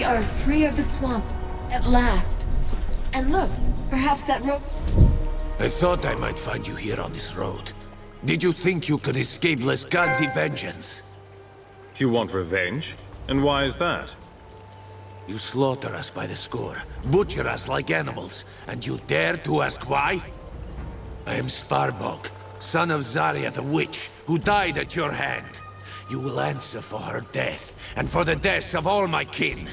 are free of the swamp, at last. And look, perhaps that rope... I thought I might find you here on this road. Did you think you could escape Lescad's vengeance? You want revenge? And why is that? You slaughter us by the score, butcher us like animals, and you dare to ask why? I am Sparbog, son of Zarya the Witch, who died at your hand. You will answer for her death, and for the deaths of all my kin.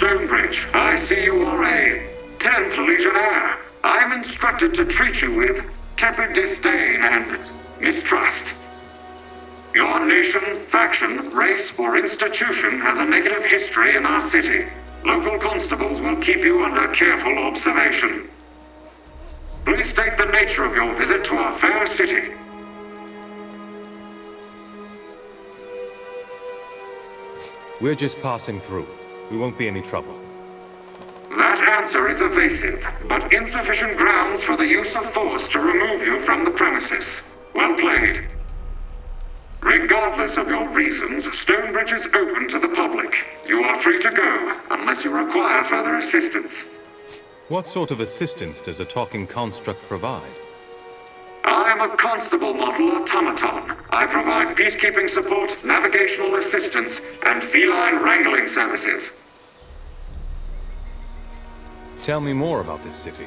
Stonebridge, I see you are a 10th Legionnaire. I'm instructed to treat you with tepid disdain and mistrust. Your nation, faction, race, or institution has a negative history in our city. Local constables will keep you under careful observation. Please state the nature of your visit to our fair city. We're just passing through. We won't be any trouble. That answer is evasive, but insufficient grounds for the use of force to remove you from the premises. Well played. Regardless of your reasons, Stonebridge is open to the public. You are free to go, unless you require further assistance. What sort of assistance does a talking construct provide? I am a constable model automaton. I provide peacekeeping support, navigational assistance, and feline wrangling services. Tell me more about this city.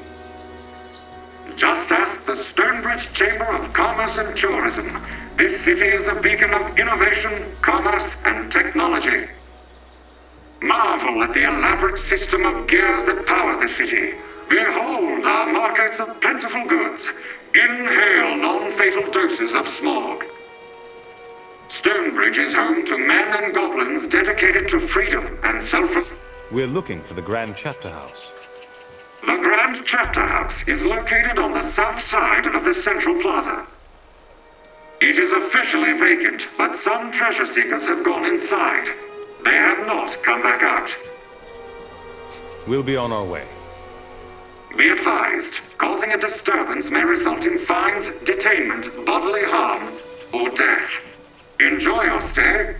Just ask the Stonebridge Chamber of Commerce and Tourism. This city is a beacon of innovation, commerce, and technology. Marvel at the elaborate system of gears that power the city. Behold our markets of plentiful goods. Inhale non-fatal doses of smog. Stonebridge is home to men and goblins dedicated to freedom and self... We're looking for the Grand Chapter House. The Grand Chapter House is located on the south side of the Central Plaza. It is officially vacant, but some treasure seekers have gone inside. They have not come back out. We'll be on our way. Be advised, causing a disturbance may result in fines, detainment, bodily harm, or death. Enjoy your stay.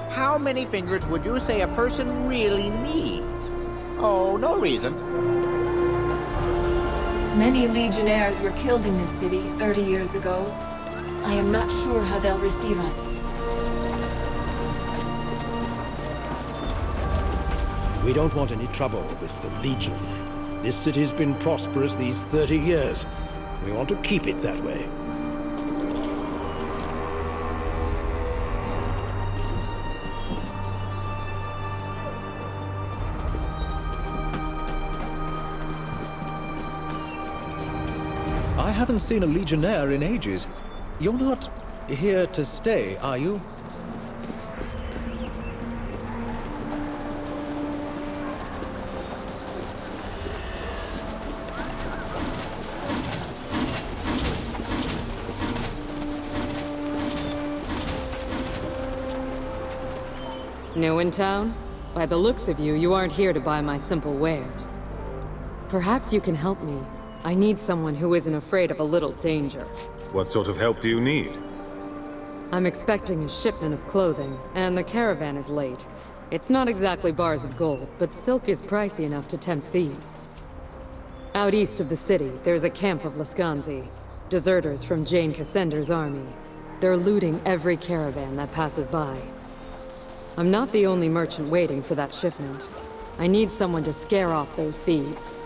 How many fingers would you say a person really needs? Oh, no reason. Many Legionnaires were killed in this city 30 years ago. I am not sure how they'll receive us. We don't want any trouble with the Legion. This city's been prosperous these 30 years. We want to keep it that way. I haven't seen a Legionnaire in ages. You're not here to stay, are you? New in town? By the looks of you, you aren't here to buy my simple wares. Perhaps you can help me. I need someone who isn't afraid of a little danger. What sort of help do you need? I'm expecting a shipment of clothing, and the caravan is late. It's not exactly bars of gold, but silk is pricey enough to tempt thieves. Out east of the city, there's a camp of Lascanzi, deserters from Jane Cassender's army. They're looting every caravan that passes by. I'm not the only merchant waiting for that shipment. I need someone to scare off those thieves.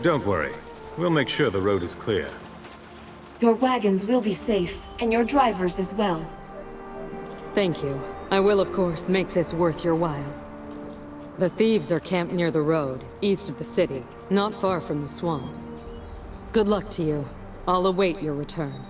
Don't worry. We'll make sure the road is clear. Your wagons will be safe, and your drivers as well. Thank you. I will, of course, make this worth your while. The thieves are camped near the road, east of the city, not far from the swamp. Good luck to you. I'll await your return.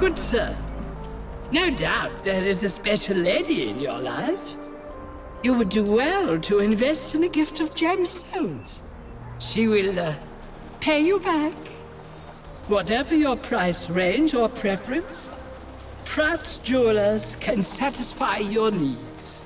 Good sir. No doubt there is a special lady in your life. You would do well to invest in a gift of gemstones. She will, pay you back. Whatever your price range or preference, Pratt's Jewelers can satisfy your needs.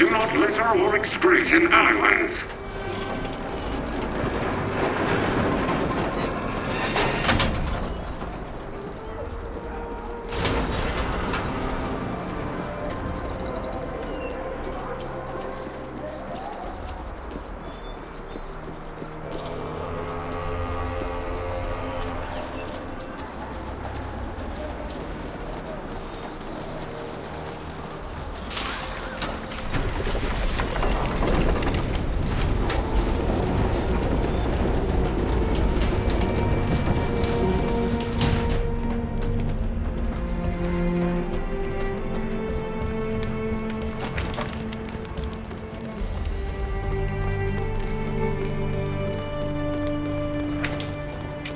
Do not litter or excrete in alleyways.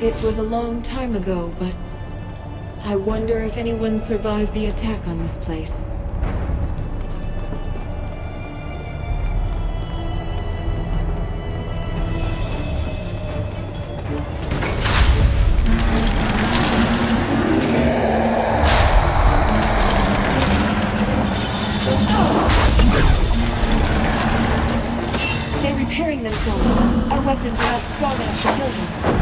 It was a long time ago, but I wonder if anyone survived the attack on this place. They're repairing themselves. Our weapons are not strong enough to kill them.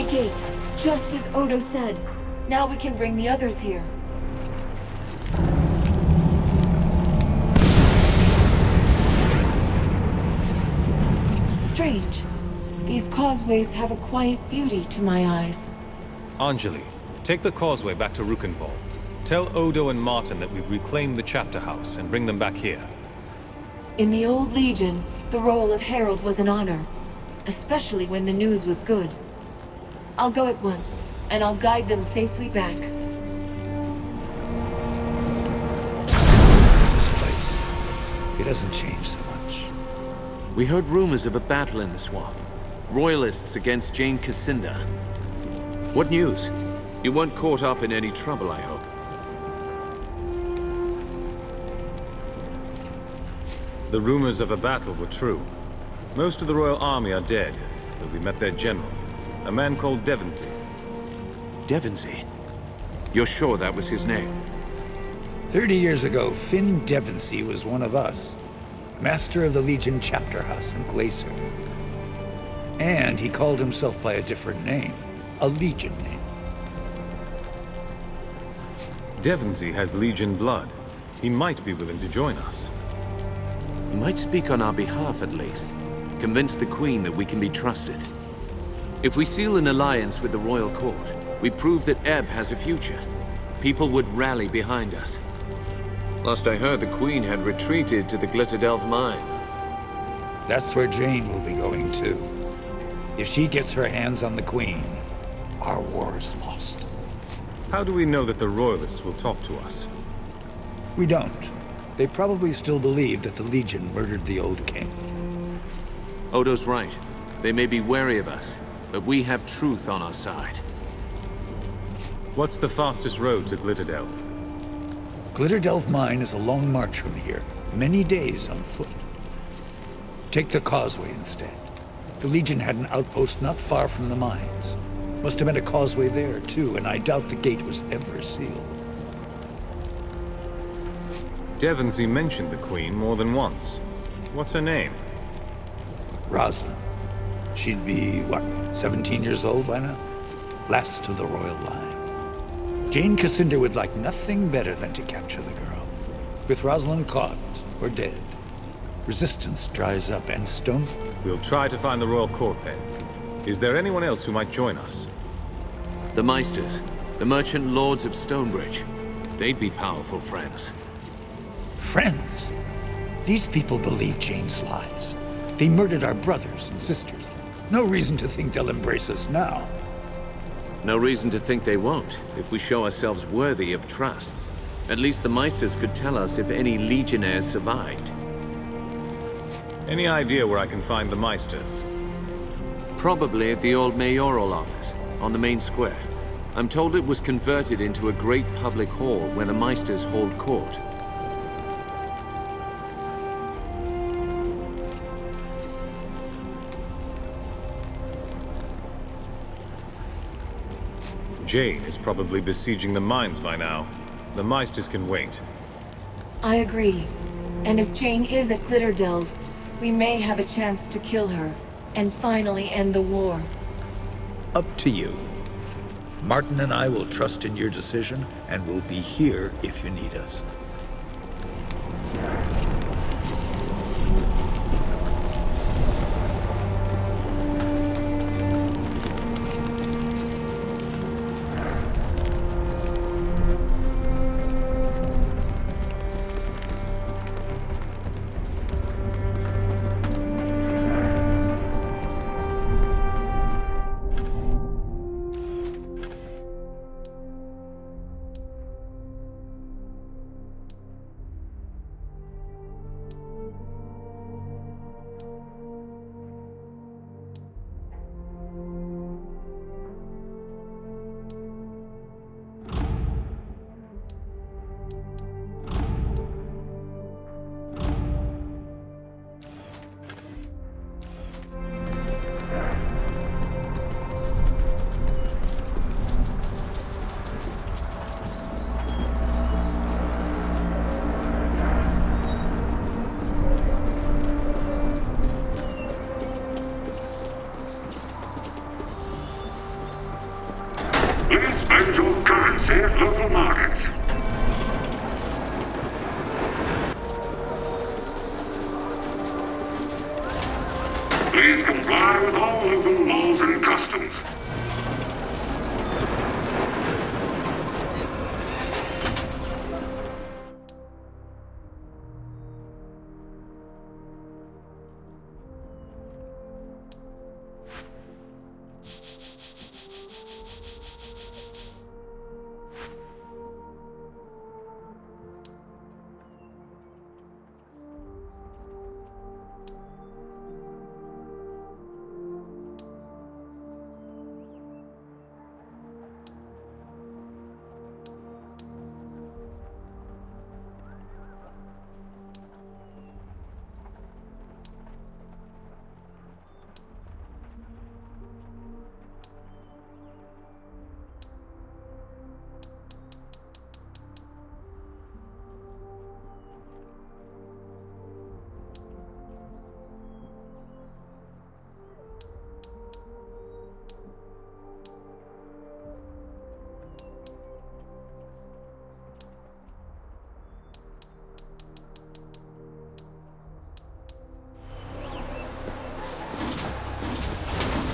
a gate, just as Odo said. Now we can bring the others here. Strange. These causeways have a quiet beauty to my eyes. Anjali, take the causeway back to Rukenval. Tell Odo and Martin that we've reclaimed the chapter house and bring them back here. In the old Legion, the role of Herald was an honor, especially when the news was good. I'll go at once, and I'll guide them safely back. This place, it hasn't changed so much. We heard rumors of a battle in the swamp. Royalists against Jane Cassinda. What news? You weren't caught up in any trouble, I hope. The rumors of a battle were true. Most of the royal army are dead, but we met their general, a man called Devonsey. Devonsey? You're sure that was his name? 30 years ago, Finn Devonsey was one of us. Master of the Legion chapter house in Glacier. And he called himself by a different name. A Legion name. Devonsey has Legion blood. He might be willing to join us. He might speak on our behalf at least. Convince the Queen that we can be trusted. If we seal an alliance with the Royal Court, we prove that Ebb has a future. People would rally behind us. Last I heard, the Queen had retreated to the Glitterdelf mine. That's where Jane will be going too. If she gets her hands on the Queen, our war is lost. How do we know that the Royalists will talk to us? We don't. They probably still believe that the Legion murdered the old king. Odo's right. They may be wary of us, but we have truth on our side. What's the fastest road to Glitterdelf? Glitterdelf Mine is a long march from here, many days on foot. Take the causeway instead. The Legion had an outpost not far from the mines. Must have been a causeway there, too, and I doubt the gate was ever sealed. Devonsey mentioned the Queen more than once. What's her name? Rosalind. She'd be, what, 17 years old by now? Last of the royal line. Jane Cassinda would like nothing better than to capture the girl. With Rosalind caught, or dead, resistance dries up and stone... We'll try to find the Royal Court then. Is there anyone else who might join us? The Meisters, the merchant lords of Stonebridge. They'd be powerful friends. Friends? These people believe Jane's lies. They murdered our brothers and sisters. No reason to think they'll embrace us now. No reason to think they won't, if we show ourselves worthy of trust. At least the Meisters could tell us if any Legionnaires survived. Any idea where I can find the Meisters? Probably at the old mayoral office, on the main square. I'm told it was converted into a great public hall where the Meisters hold court. Jane is probably besieging the mines by now. The Meisters can wait. I agree. And if Jane is at Glitterdelf, we may have a chance to kill her, and finally end the war. Up to you. Martin and I will trust in your decision, and we'll be here if you need us. See at local markets. Please comply with all local laws and customs.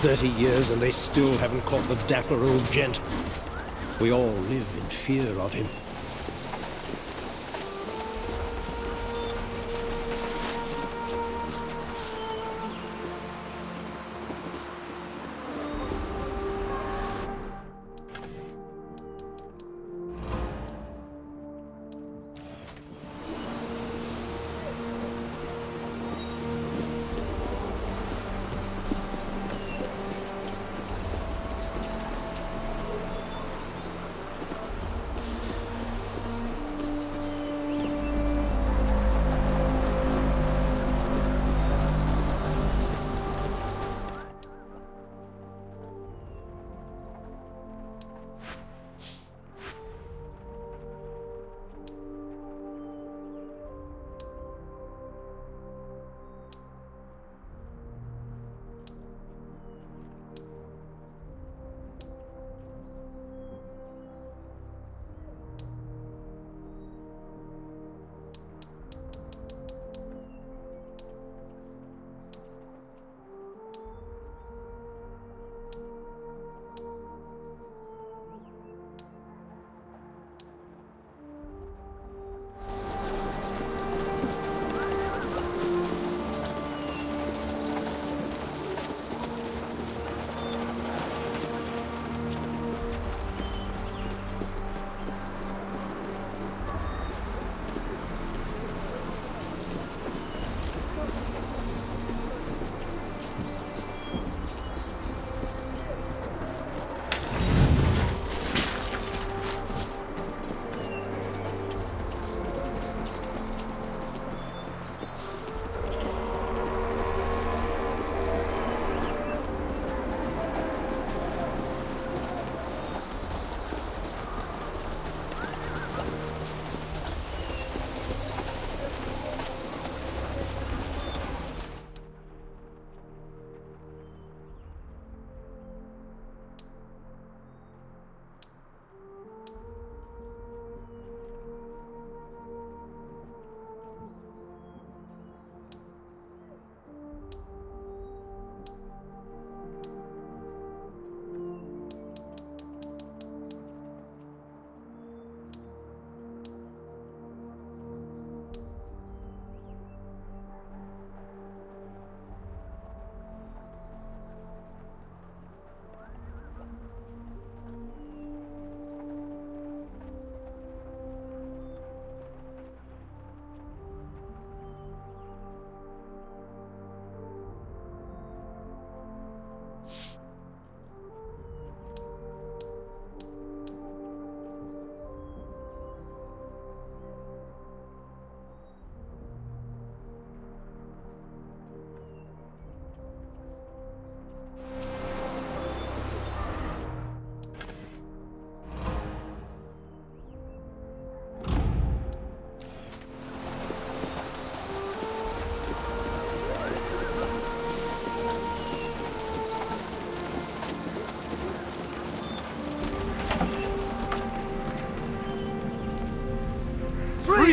"30 years and they still haven't caught the dapper old gent. We all live in fear of him."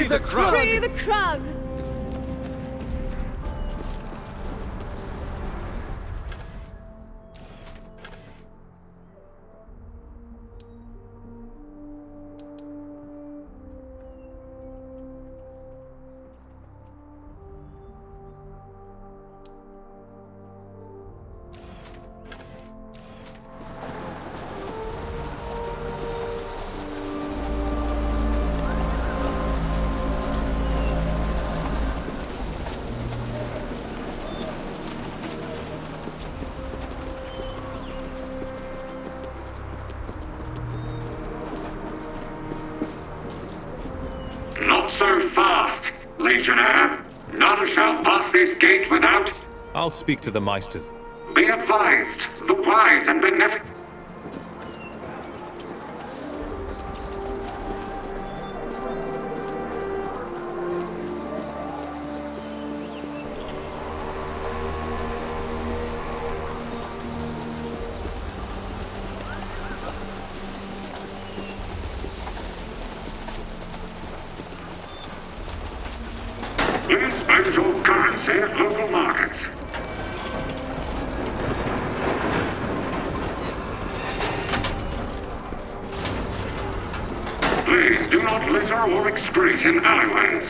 the Krug! Free the Krug! Not so fast, Legionnaire. None shall pass this gate without... I'll speak to the Meisters. Be advised, the wise and beneficent... Please spend your currency at local markets. Please do not litter or excrete in alleyways.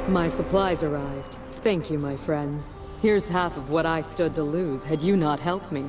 My supplies arrived. Thank you, my friends. Here's half of what I stood to lose had you not helped me.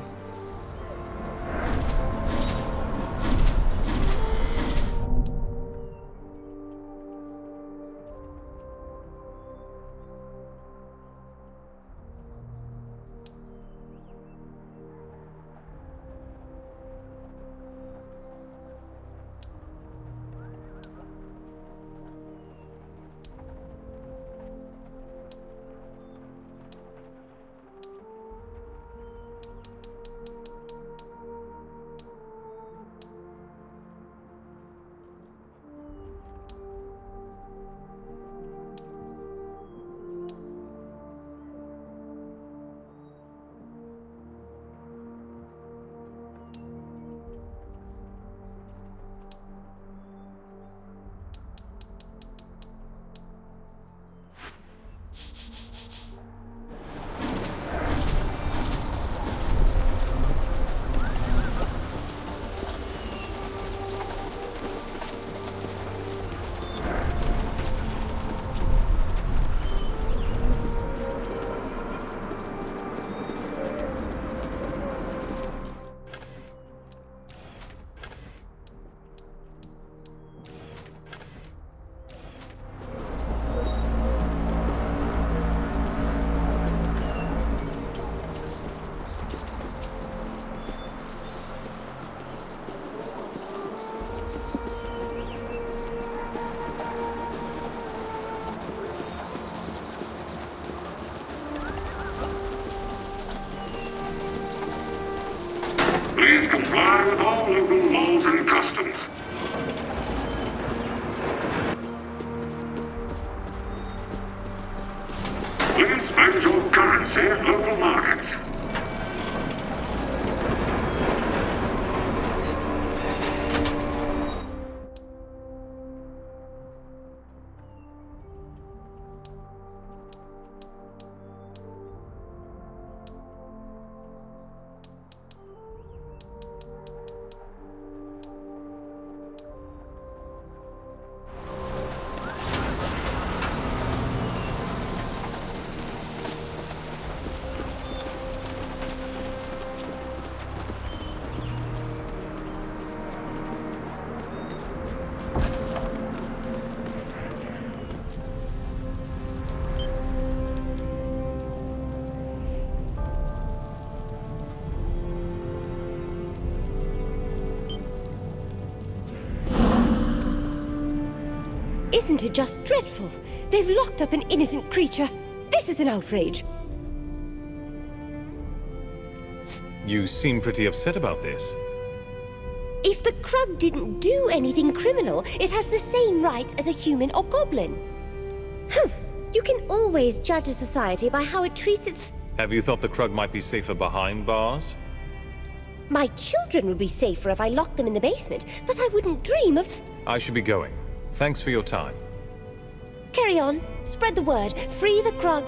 Please comply with all local laws and customs. Please spend your currency at local markets. Isn't it just dreadful? They've locked up an innocent creature. This is an outrage. You seem pretty upset about this. If the Krug didn't do anything criminal, it has the same rights as a human or goblin. You can always judge a society by how it treats its... Have you thought the Krug might be safer behind bars? My children would be safer if I locked them in the basement, but I wouldn't dream of... I should be going. Thanks for your time. Carry on. Spread the word. Free the Krug.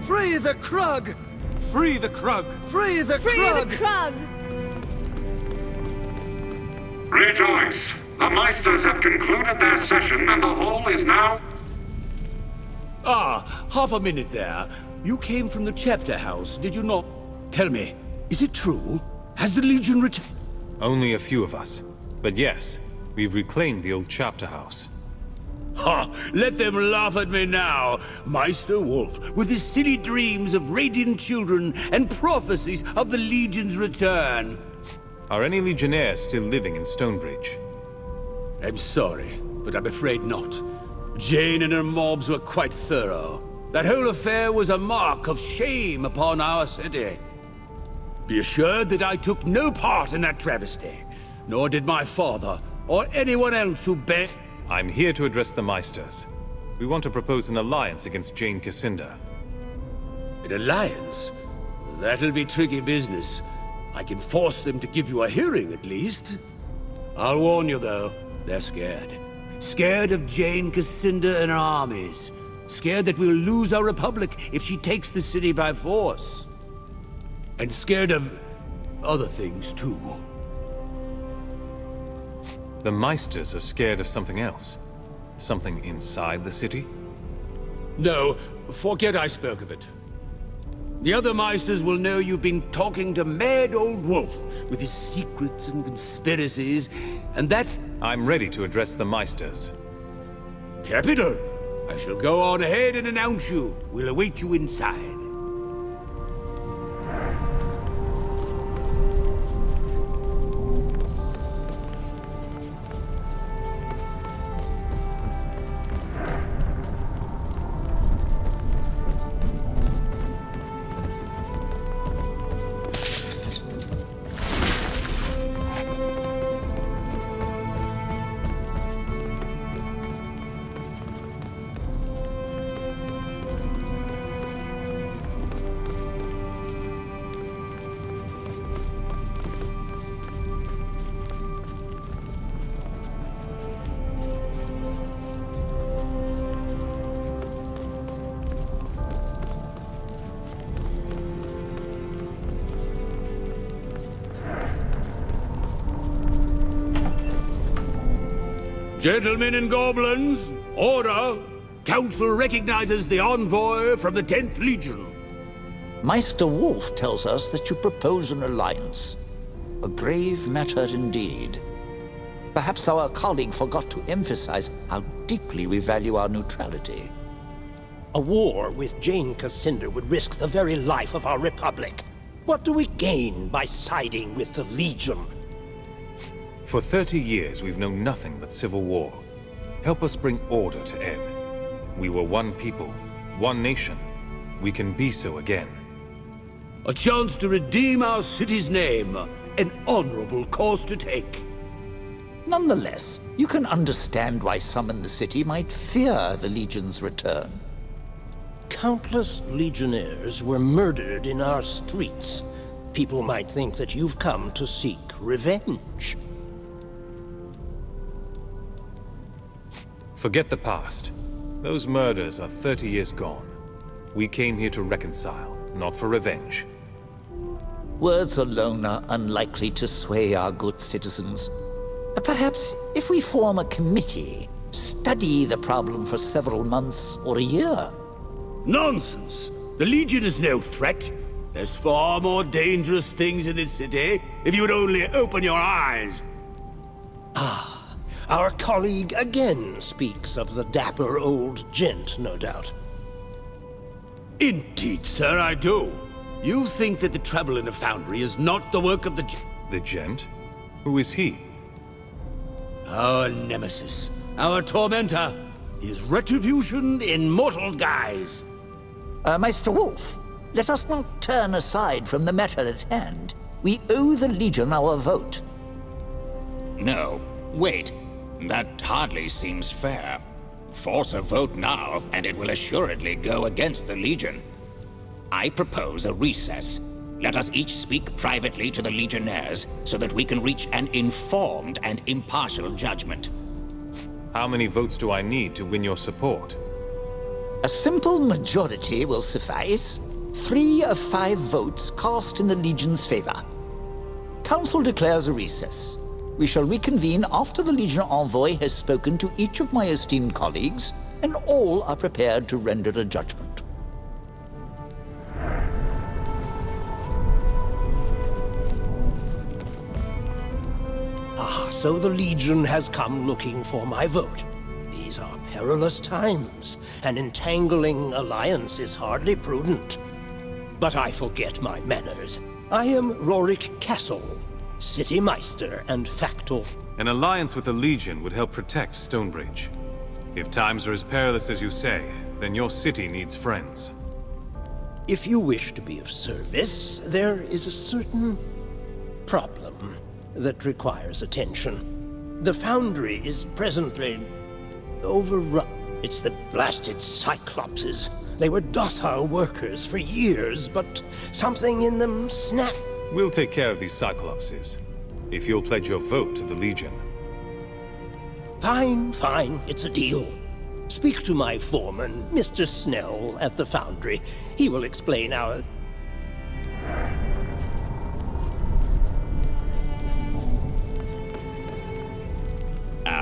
Free the Krug! Free the Krug! Free the Free Krug! the Krug! Rejoice! The Meisters have concluded their session and the hall is now... Ah, half a minute there. You came from the chapter house, did you not? Tell me, is it true? Has the Legion returned? Only a few of us. But yes, we've reclaimed the old chapter house. Ha! Let them laugh at me now! Meister Wolf, with his silly dreams of radiant children and prophecies of the Legion's return. Are any Legionnaires still living in Stonebridge? I'm sorry, but I'm afraid not. Jane and her mobs were quite thorough. That whole affair was a mark of shame upon our city. Be assured that I took no part in that travesty, nor did my father, or anyone else who I'm here to address the Meisters. We want to propose an alliance against Jane Cassinda. An alliance? That'll be tricky business. I can force them to give you a hearing, at least. I'll warn you, though, they're scared. Scared of Jane Cassinda and her armies. Scared that we'll lose our republic if she takes the city by force. And scared of other things, too. The Meisters are scared of something else. Something inside the city? No, forget I spoke of it. The other Meisters will know you've been talking to mad old Wolf with his secrets and conspiracies, and that... I'm ready to address the Meisters. Capital! I shall go on ahead and announce you. We'll await you inside. Gentlemen and goblins, order! Council recognizes the envoy from the 10th Legion. Meister Wolf tells us that you propose an alliance. A grave matter indeed. Perhaps our colleague forgot to emphasize how deeply we value our neutrality. A war with Jane Cassinder would risk the very life of our Republic. What do we gain by siding with the Legion? For 30 years, we've known nothing but civil war. Help us bring order to Ebb. We were one people, one nation. We can be so again. A chance to redeem our city's name. An honorable course to take. Nonetheless, you can understand why some in the city might fear the Legion's return. Countless Legionnaires were murdered in our streets. People might think that you've come to seek revenge. Forget the past. Those murders are 30 years gone. We came here to reconcile, not for revenge. Words alone are unlikely to sway our good citizens. Perhaps if we form a committee, study the problem for several months or a year. Nonsense! The Legion is no threat. There's far more dangerous things in this city, if you would only open your eyes. Ah, our colleague again speaks of the dapper old gent, no doubt. Indeed, sir, I do. You think that the trouble in the Foundry is not the work of the gent? Who is he? Our nemesis, our tormentor, his retribution in mortal guise. Meister Wolf, let us not turn aside from the matter at hand. We owe the Legion our vote. No, wait. That hardly seems fair. Force a vote now, and it will assuredly go against the Legion. I propose a recess. Let us each speak privately to the Legionnaires, so that we can reach an informed and impartial judgment. How many votes do I need to win your support? A simple majority will suffice. 3 of 5 votes cast in the Legion's favor. Council declares a recess. We shall reconvene after the Legion envoy has spoken to each of my esteemed colleagues, and all are prepared to render a judgment. Ah, so the Legion has come looking for my vote. These are perilous times. An entangling alliance is hardly prudent. But I forget my manners. I am Rorik Castle, City Meister and Factor. An alliance with the Legion would help protect Stonebridge. If times are as perilous as you say, then your city needs friends. If you wish to be of service, there is a certain problem that requires attention. The Foundry is presently overrun. It's the blasted Cyclopses. They were docile workers for years, but something in them snapped. We'll take care of these Cyclopses, if you'll pledge your vote to the Legion. Fine, fine. It's a deal. Speak to my foreman, Mr. Snell, at the Foundry. He will explain our...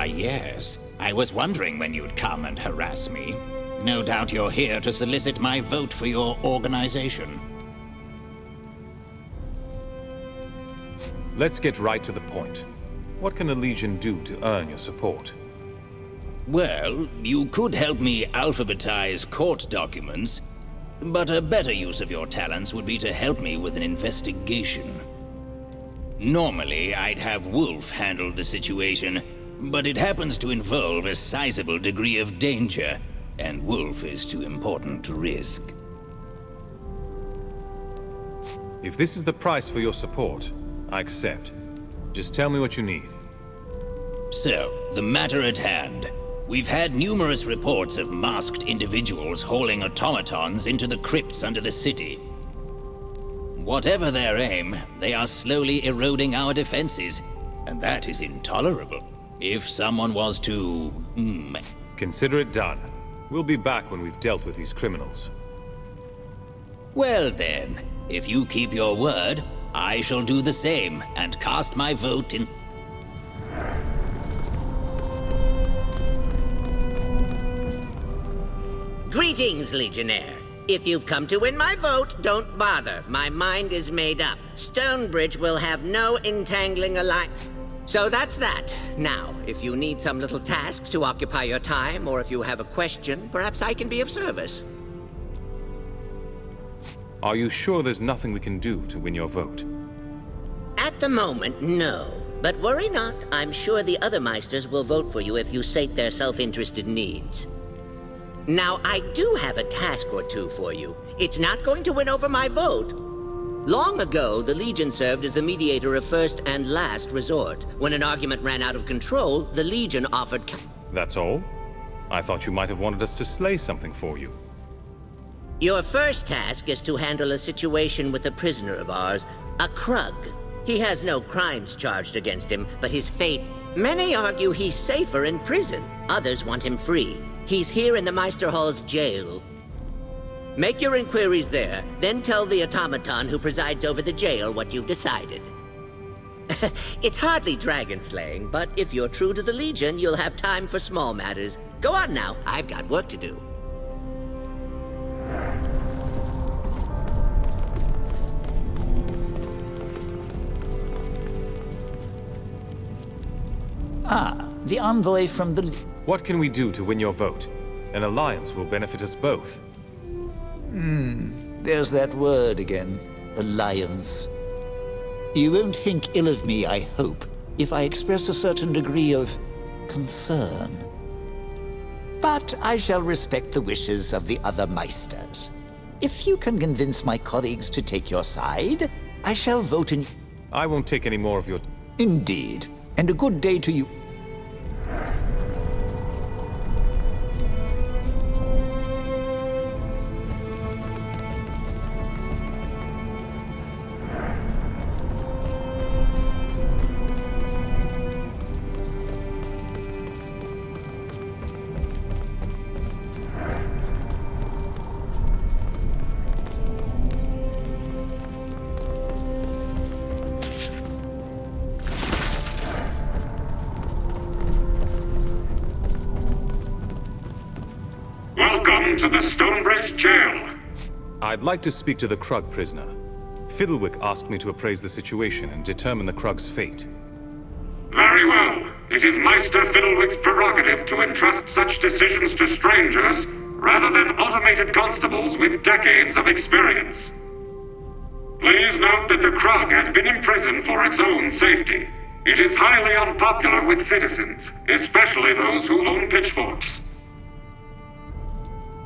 Ah, yes. I was wondering when you'd come and harass me. No doubt you're here to solicit my vote for your organization. Let's get right to the point. What can the Legion do to earn your support? Well, you could help me alphabetize court documents, but a better use of your talents would be to help me with an investigation. Normally, I'd have Wolf handle the situation, but it happens to involve a sizable degree of danger, and Wolf is too important to risk. If this is the price for your support, I accept. Just tell me what you need. So, the matter at hand. We've had numerous reports of masked individuals hauling automatons into the crypts under the city. Whatever their aim, they are slowly eroding our defenses, and that is intolerable. If someone was to... Consider it done. We'll be back when we've dealt with these criminals. Well then, if you keep your word, I shall do the same and cast my vote in... Greetings, Legionnaire. If you've come to win my vote, don't bother. My mind is made up. Stonebridge will have no entangling alliance. So that's that. Now, if you need some little task to occupy your time, or if you have a question, perhaps I can be of service. Are you sure there's nothing we can do to win your vote? At the moment, no. But worry not. I'm sure the other Meisters will vote for you if you sate their self-interested needs. Now, I do have a task or two for you. It's not going to win over my vote. Long ago, the Legion served as the mediator of first and last resort. When an argument ran out of control, the Legion offered... That's all? I thought you might have wanted us to slay something for you. Your first task is to handle a situation with a prisoner of ours, a Krug. He has no crimes charged against him, but his fate... Many argue he's safer in prison. Others want him free. He's here in the Meister Hall's jail. Make your inquiries there, then tell the automaton who presides over the jail what you've decided. It's hardly dragon slaying, but if you're true to the Legion, you'll have time for small matters. Go on now, I've got work to do. Ah, the envoy from the... What can we do to win your vote? An alliance will benefit us both. There's that word again. Alliance. You won't think ill of me, I hope, if I express a certain degree of concern. But I shall respect the wishes of the other Meisters. If you can convince my colleagues to take your side, I shall vote in... I won't take any more of your... Indeed. And a good day to you. Welcome to the Stonebridge Jail. I'd like to speak to the Krug prisoner. Fiddlewick asked me to appraise the situation and determine the Krug's fate. Very well. It is Meister Fiddlewick's prerogative to entrust such decisions to strangers rather than automated constables with decades of experience. Please note that the Krug has been imprisoned for its own safety. It is highly unpopular with citizens, especially those who own pitchforks.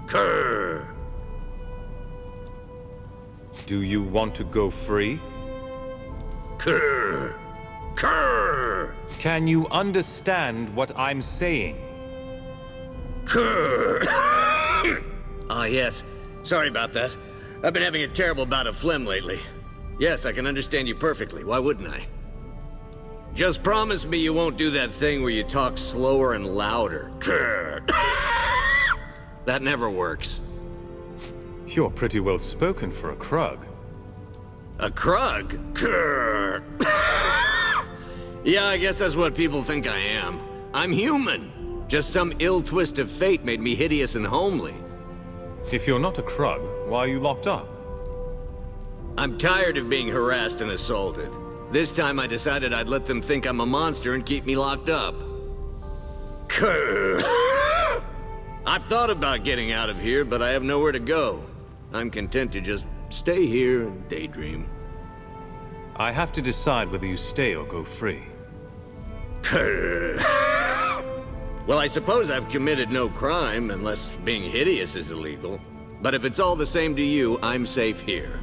Krr. Do you want to go free? Krr. Krr. Can you understand what I'm saying? Krr. Ah, yes. Sorry about that. I've been having a terrible bout of phlegm lately. Yes, I can understand you perfectly. Why wouldn't I? Just promise me you won't do that thing where you talk slower and louder. Krr. That never works. You're pretty well spoken for a Krug. A Krug? Krr. Yeah, I guess that's what people think I am. I'm human. Just some ill twist of fate made me hideous and homely. If you're not a Krug, why are you locked up? I'm tired of being harassed and assaulted. This time I decided I'd let them think I'm a monster and keep me locked up. I've thought about getting out of here, but I have nowhere to go. I'm content to just stay here and daydream. I have to decide whether you stay or go free. Well, I suppose I've committed no crime, unless being hideous is illegal. But if it's all the same to you, I'm safe here.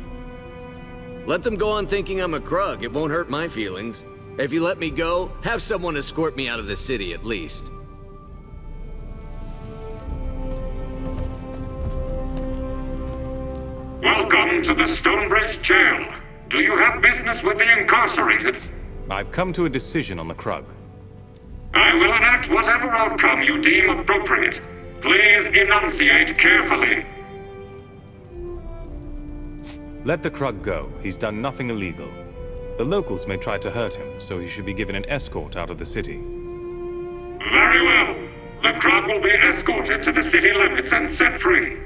Let them go on thinking I'm a Krug. It won't hurt my feelings. If you let me go, have someone escort me out of the city at least. Welcome to the Stonebridge Jail. Do you have business with the incarcerated? I've come to a decision on the Krug. I will enact whatever outcome you deem appropriate. Please enunciate carefully. Let the Krug go. He's done nothing illegal. The locals may try to hurt him, so he should be given an escort out of the city. Very well. The Krug will be escorted to the city limits and set free.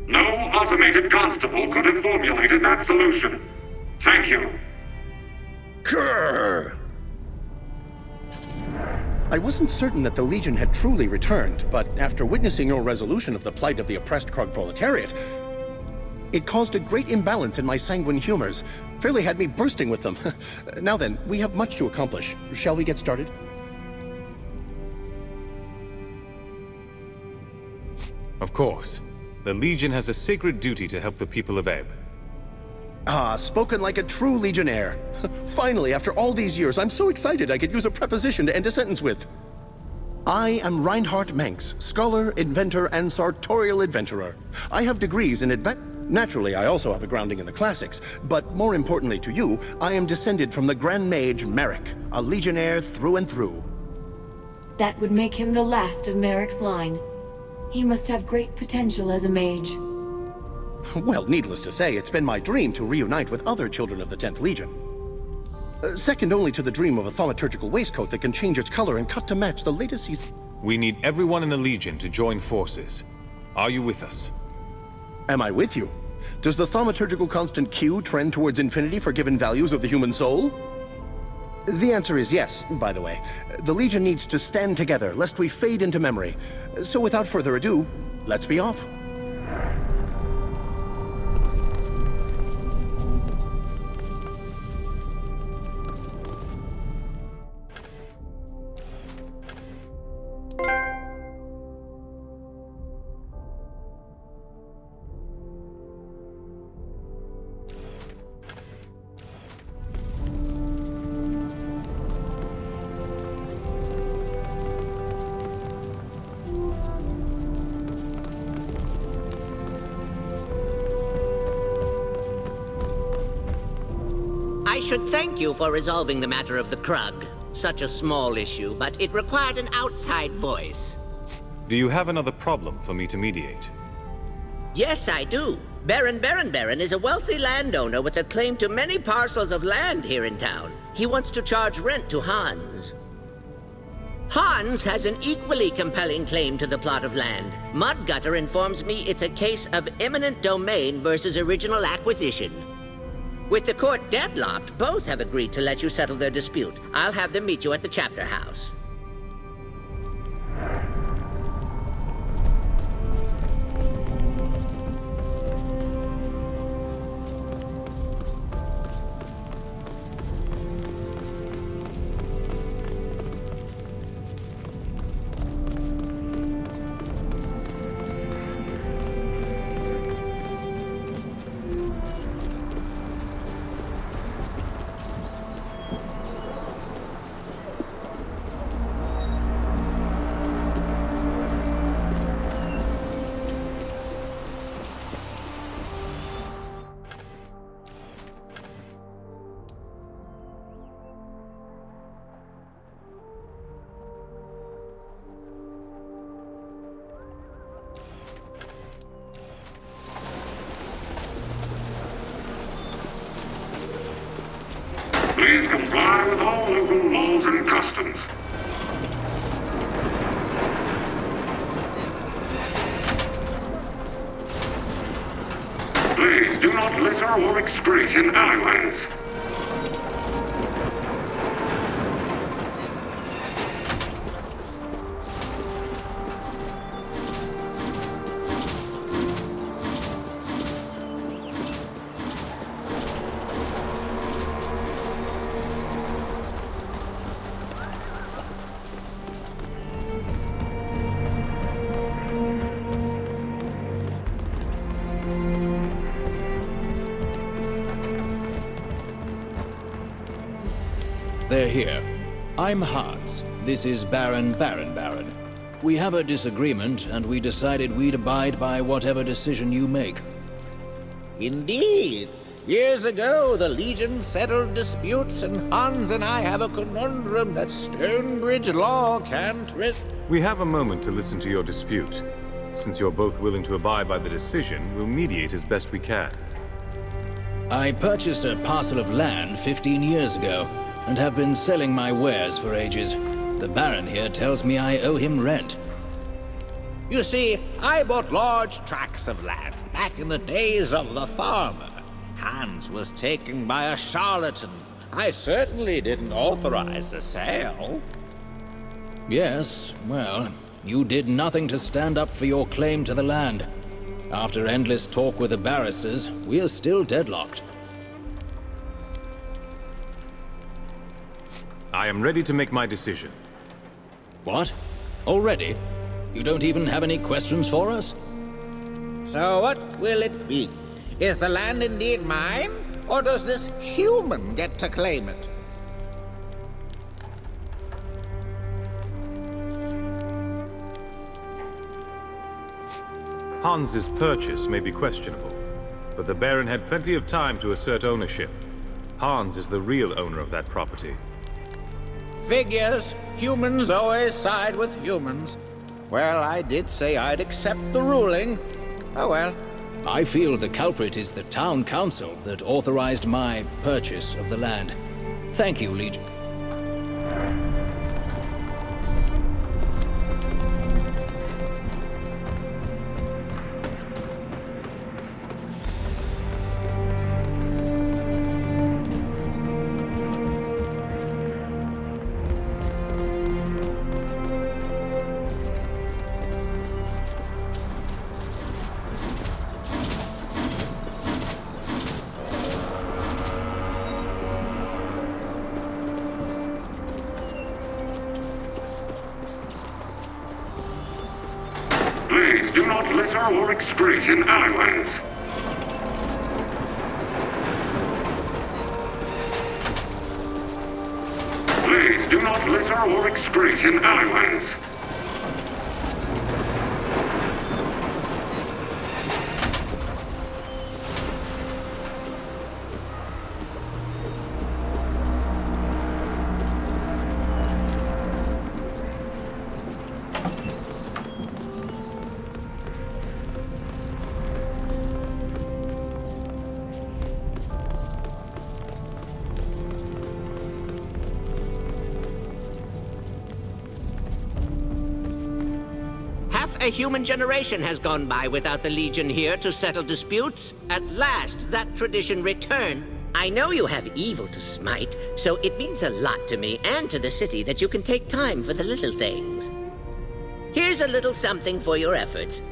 No automated constable could have formulated that solution. Thank you. I wasn't certain that the Legion had truly returned, but after witnessing your resolution of the plight of the oppressed Krug proletariat, it caused a great imbalance in my sanguine humors. Fairly had me bursting with them. Now then, we have much to accomplish. Shall we get started? Of course. The Legion has a sacred duty to help the people of Ebb. Ah, spoken like a true Legionnaire. Finally, after all these years, I'm so excited I could use a preposition to end a sentence with. I am Reinhardt Manx, scholar, inventor, and sartorial adventurer. I have degrees in Naturally, I also have a grounding in the classics, but more importantly to you, I am descended from the Grand Mage Merrick, a Legionnaire through and through. That would make him the last of Merrick's line. He must have great potential as a mage. Well, needless to say, it's been my dream to reunite with other children of the 10th Legion. Second only to the dream of a thaumaturgical waistcoat that can change its color and cut to match the latest season. We need everyone in the Legion to join forces. Are you with us? Am I with you? Does the thaumaturgical constant Q trend towards infinity for given values of the human soul? The answer is yes, by the way. The Legion needs to stand together, lest we fade into memory. So without further ado, let's be off. I should thank you for resolving the matter of the Krug. Such a small issue, but it required an outside voice. Do you have another problem for me to mediate? Yes, I do. Baron is a wealthy landowner with a claim to many parcels of land here in town. He wants to charge rent to Hans. Hans has an equally compelling claim to the plot of land. Mudgutter informs me it's a case of eminent domain versus original acquisition. With the court deadlocked, both have agreed to let you settle their dispute. I'll have them meet you at the chapter house. Please comply with all local laws and customs. Please do not litter or excrete in alleyways. They're here. I'm Hans. This is Baron. We have a disagreement, and we decided we'd abide by whatever decision you make. Indeed. Years ago, the Legion settled disputes, and Hans and I have a conundrum that Stonebridge law can't risk. We have a moment to listen to your dispute. Since you're both willing to abide by the decision, we'll mediate as best we can. I purchased a parcel of land 15 years ago, and have been selling my wares for ages. The Baron here tells me I owe him rent. You see, I bought large tracts of land back in the days of the farmer. Hans was taken by a charlatan. I certainly didn't authorize the sale. Yes, well, you did nothing to stand up for your claim to the land. After endless talk with the barristers, we are still deadlocked. I am ready to make my decision. What? Already? You don't even have any questions for us? So what will it be? Is the land indeed mine, or does this human get to claim it? Hans's purchase may be questionable, but the Baron had plenty of time to assert ownership. Hans is the real owner of that property. Figures. Humans always side with humans. Well, I did say I'd accept the ruling. Oh well. I feel the culprit is the town council that authorized my purchase of the land. Thank you, Legion. Please do not litter or excrete in alleyways. Please do not litter or excrete in alleyways. A human generation has gone by without the Legion here to settle disputes. At last, that tradition returned. I know you have evil to smite, so it means a lot to me and to the city that you can take time for the little things. Here's a little something for your efforts.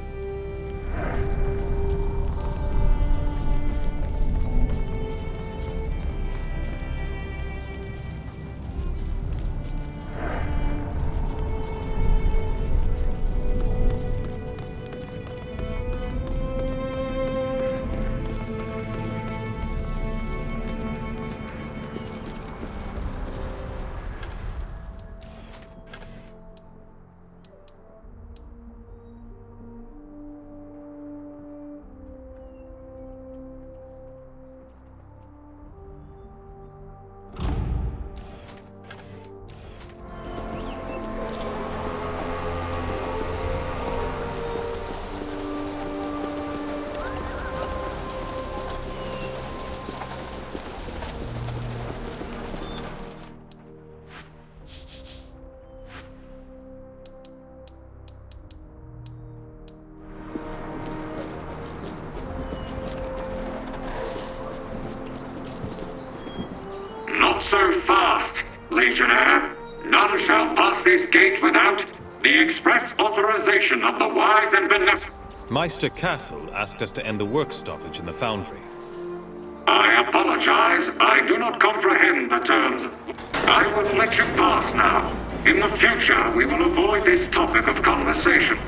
Legionnaire. None shall pass this gate without the express authorization of the wise and benevolent. Meister Castle asked us to end the work stoppage in the foundry. I apologize. I do not comprehend the terms. I will let you pass now. In the future, we will avoid this topic of conversation.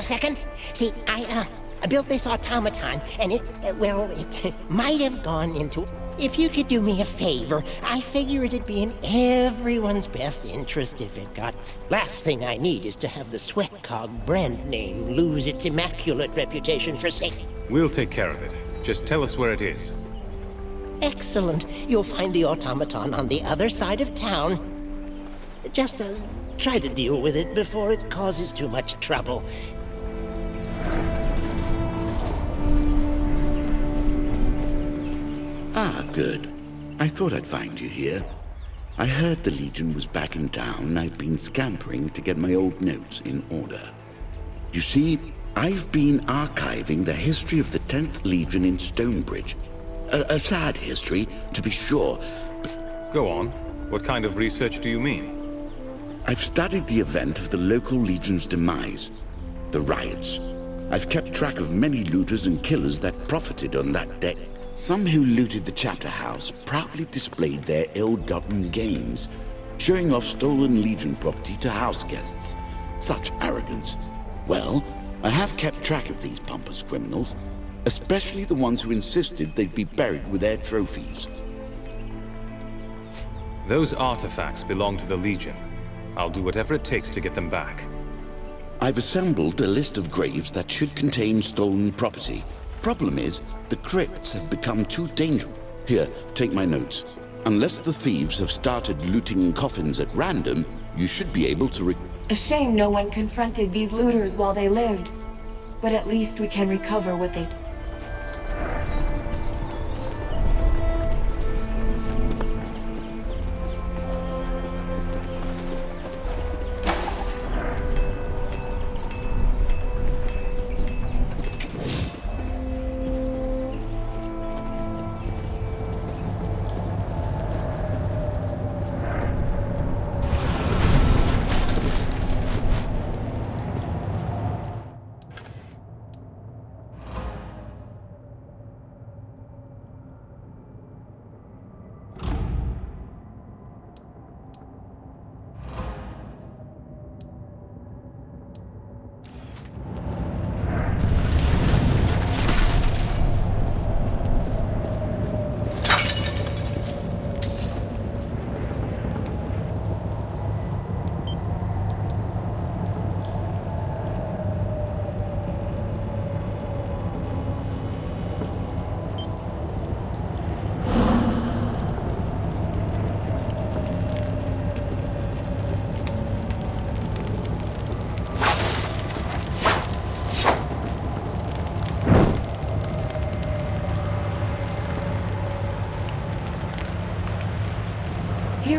Second? See, I built this automaton, and it might have gone into... If you could do me a favor, I figure it'd be in everyone's best interest if it got... Last thing I need is to have the Sweatcog brand name lose its immaculate reputation for sake. We'll take care of it. Just tell us where it is. Excellent. You'll find the automaton on the other side of town. Just try to deal with it before it causes too much trouble. Ah, good. I thought I'd find you here. I heard the Legion was back in town, and I've been scampering to get my old notes in order. You see, I've been archiving the history of the 10th Legion in Stonebridge. A sad history, to be sure. Go on. What kind of research do you mean? I've studied the event of the local Legion's demise, the riots. I've kept track of many looters and killers that profited on that day. Some who looted the chapter house proudly displayed their ill-gotten gains, showing off stolen Legion property to house guests. Such arrogance. Well, I have kept track of these pompous criminals, especially the ones who insisted they'd be buried with their trophies. Those artifacts belong to the Legion. I'll do whatever it takes to get them back. I've assembled a list of graves that should contain stolen property. Problem is, the crypts have become too dangerous. Here, take my notes. Unless the thieves have started looting coffins at random, you should be able to A shame no one confronted these looters while they lived. But at least we can recover what they...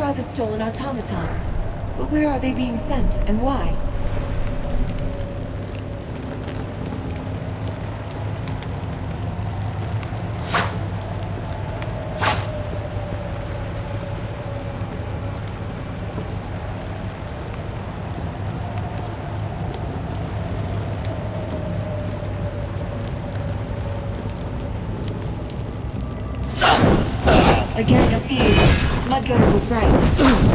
saw the stolen automatons. But where are they being sent, and why? A gang of thieves. Mudgutter was right.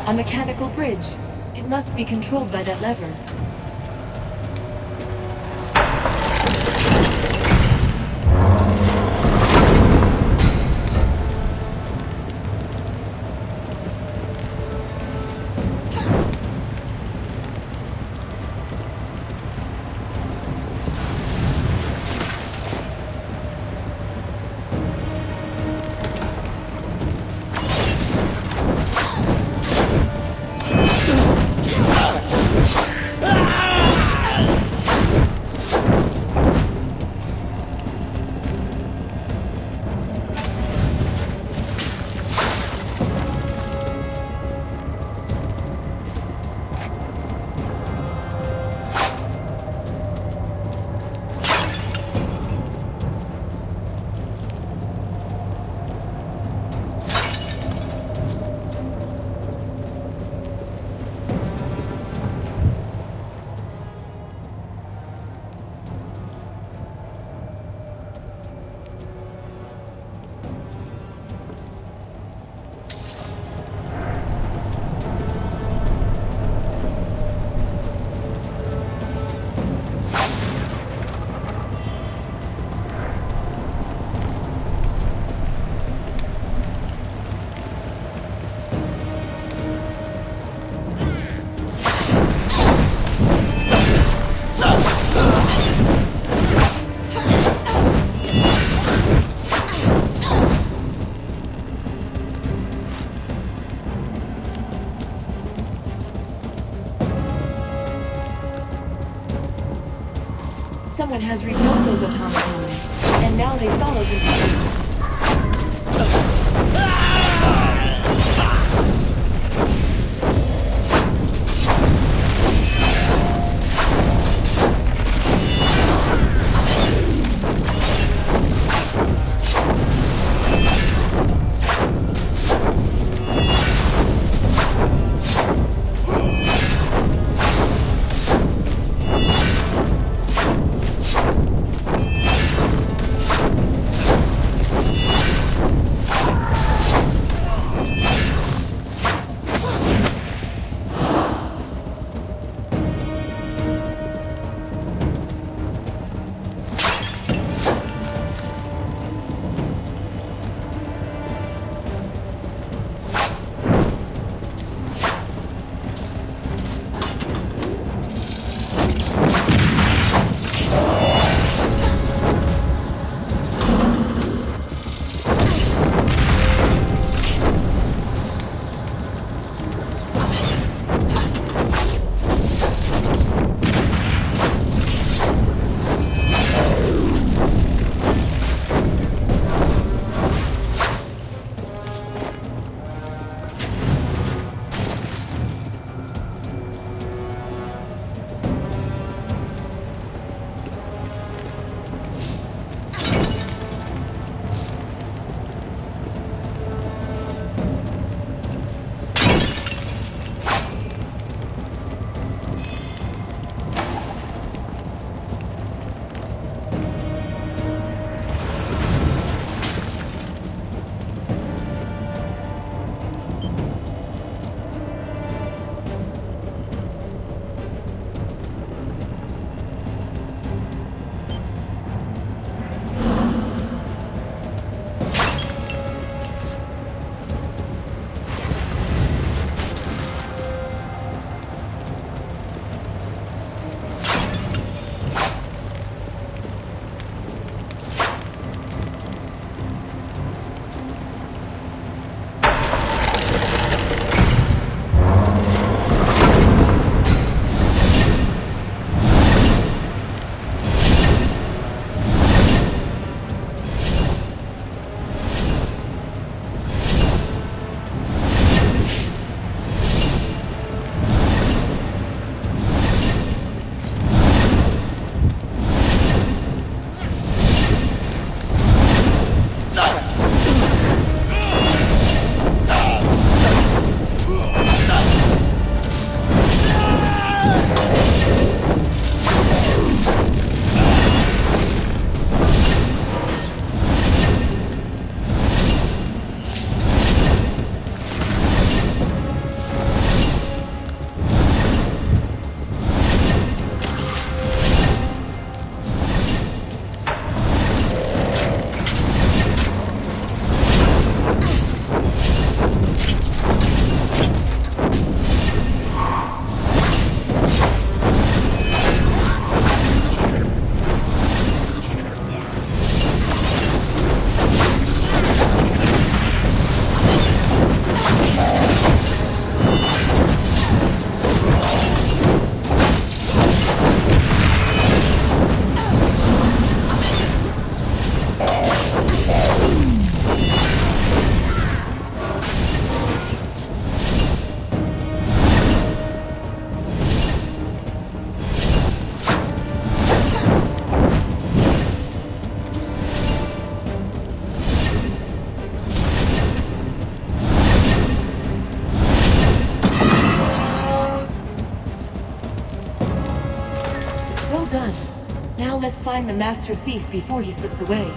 A mechanical bridge. It must be controlled by that lever. Ah! Someone has rebuilt those automatons, and now they follow the thieves. done. Now let's find the Master Thief before he slips away.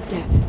looked at.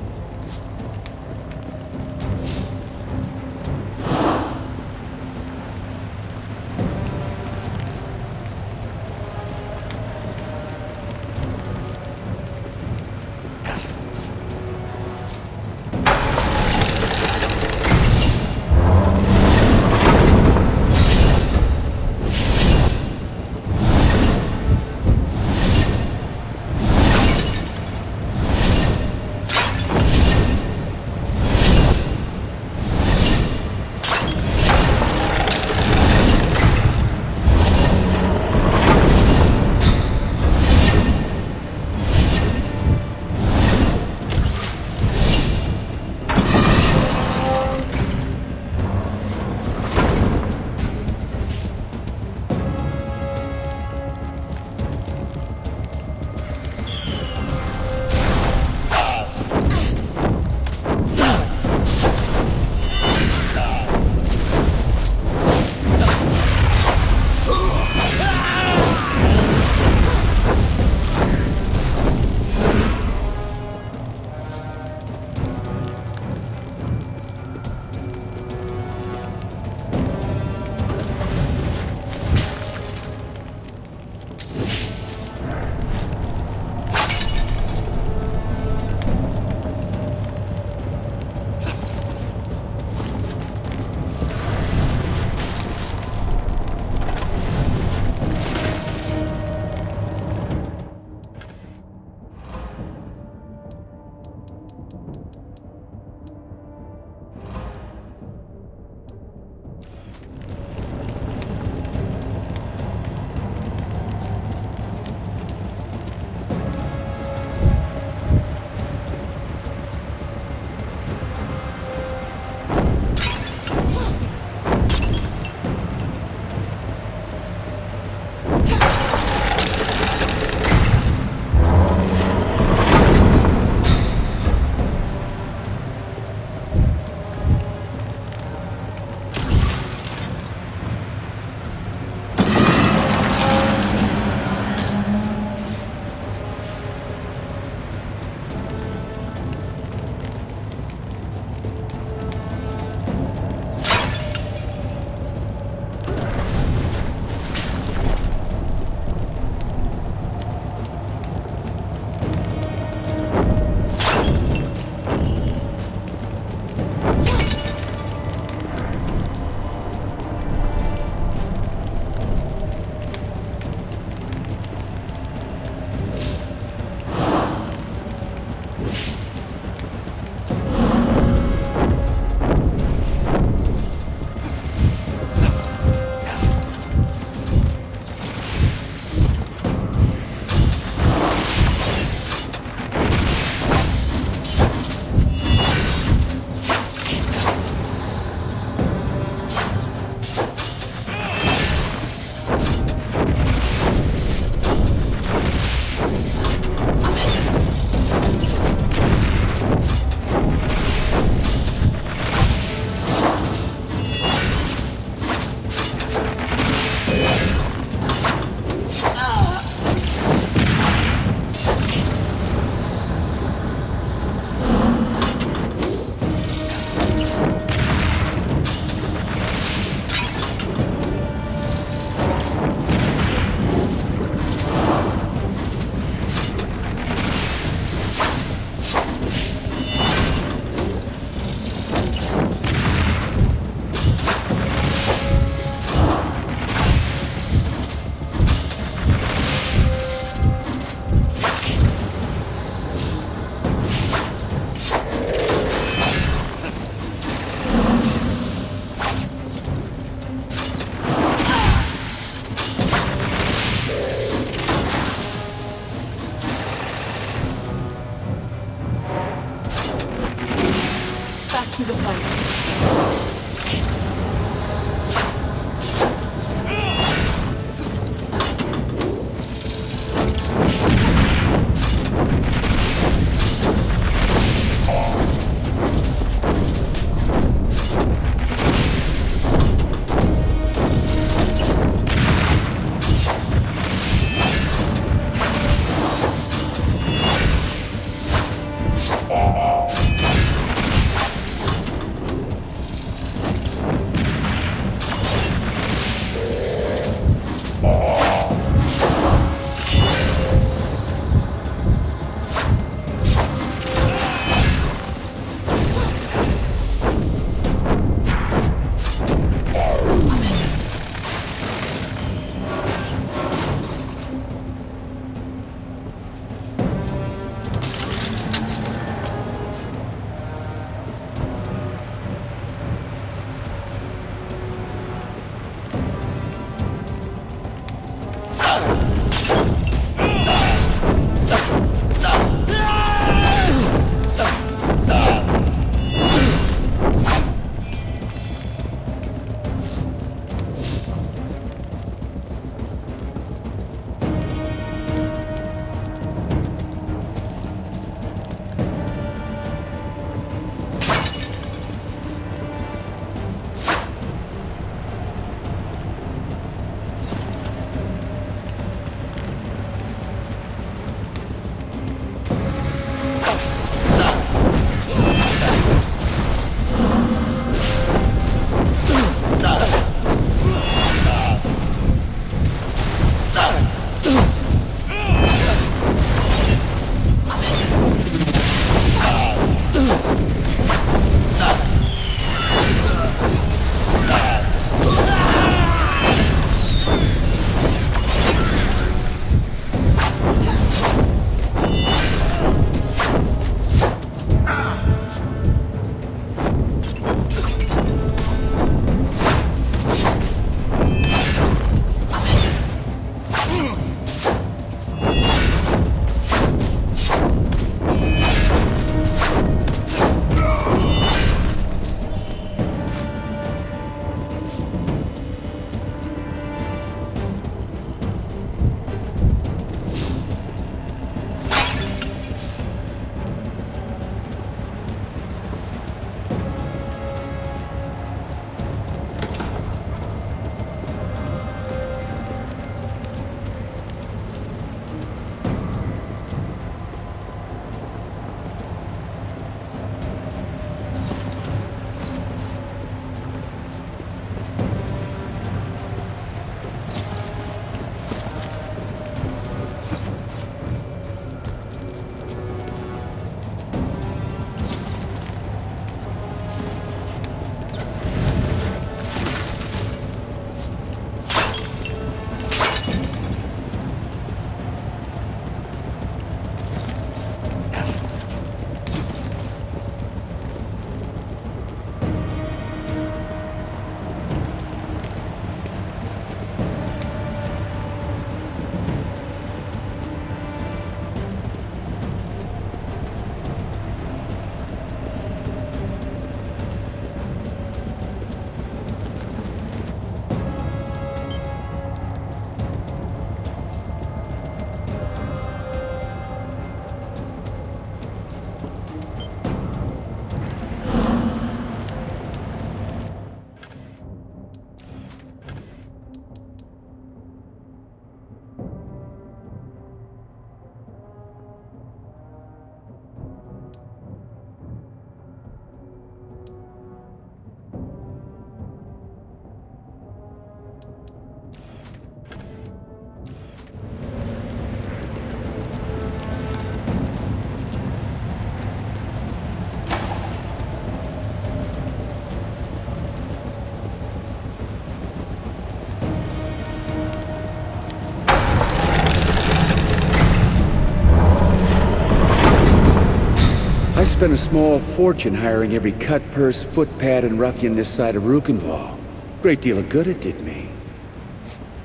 spent a small fortune hiring every cut, purse, footpad, and ruffian this side of Rukenval. Great deal of good it did me.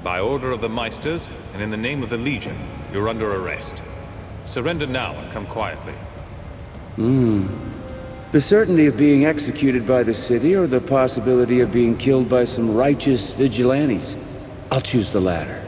By order of the Meisters, and in the name of the Legion, you're under arrest. Surrender now and come quietly. The certainty of being executed by the city or the possibility of being killed by some righteous vigilantes? I'll choose the latter.